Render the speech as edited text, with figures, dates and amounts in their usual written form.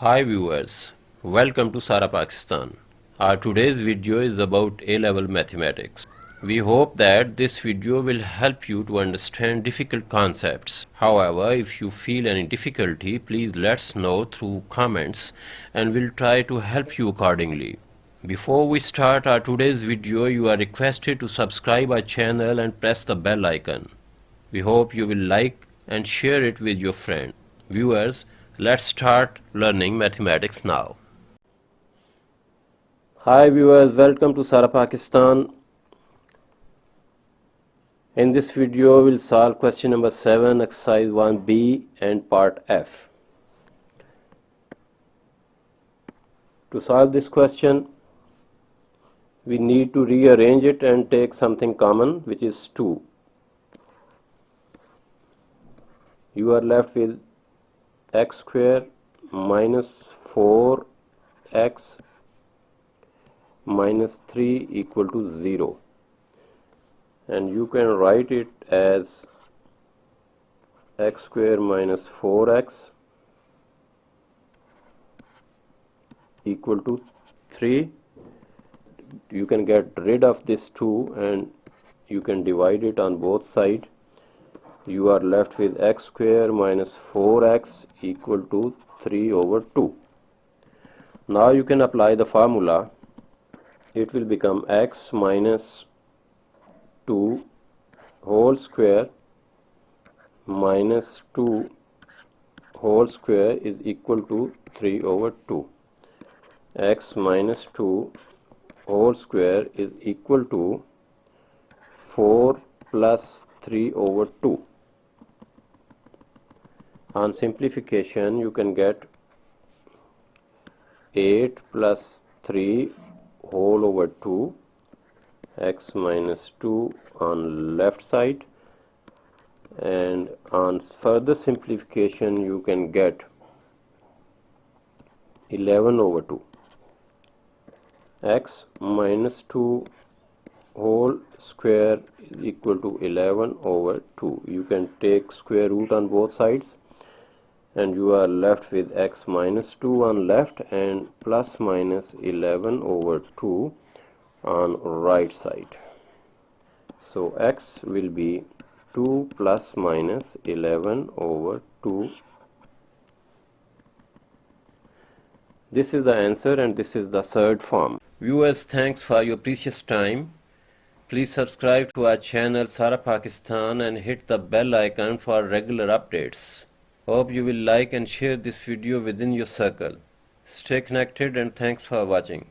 Hi viewers, welcome to Sara Pakistan. Our today's video is about A-level mathematics. We hope that this video will help you to understand difficult concepts. However, if you feel any difficulty, please let us know through comments and we'll try to help you accordingly. Before we start our today's video, you are requested to subscribe our channel and press the bell icon. We hope you will like and share it with your friends. Viewers, let's start learning mathematics now. Hi viewers, welcome to Sara Pakistan. In this video, we'll solve question number 7, exercise 1b and part F. To solve this question, we need to rearrange it and take something common, which is 2. You are left with x square minus 4x minus 3 equal to 0, and you can write it as x square minus 4x equal to 3. You can get rid of this 2 and you can divide it on both sides. You are left with x square minus 4x equal to 3 over 2. Now you can apply the formula. It will become x minus 2 whole square minus 2 whole square is equal to 3 over 2. X minus 2 whole square is equal to 4 plus 3 over 2. On simplification, you can get 8 plus 3 whole over 2, x minus 2 on left side, and on further simplification you can get 11 over 2. X minus 2 whole square is equal to 11 over 2. You can take square root on both sides and you are left with x minus 2 on left and plus minus 11 over 2 on right side. So x will be 2 plus minus 11 over 2. This is the answer and this is the third form. Viewers, thanks for your precious time. Please subscribe to our channel Sara Pakistan and hit the bell icon for regular updates. Hope you will like and share this video within your circle. Stay connected and thanks for watching.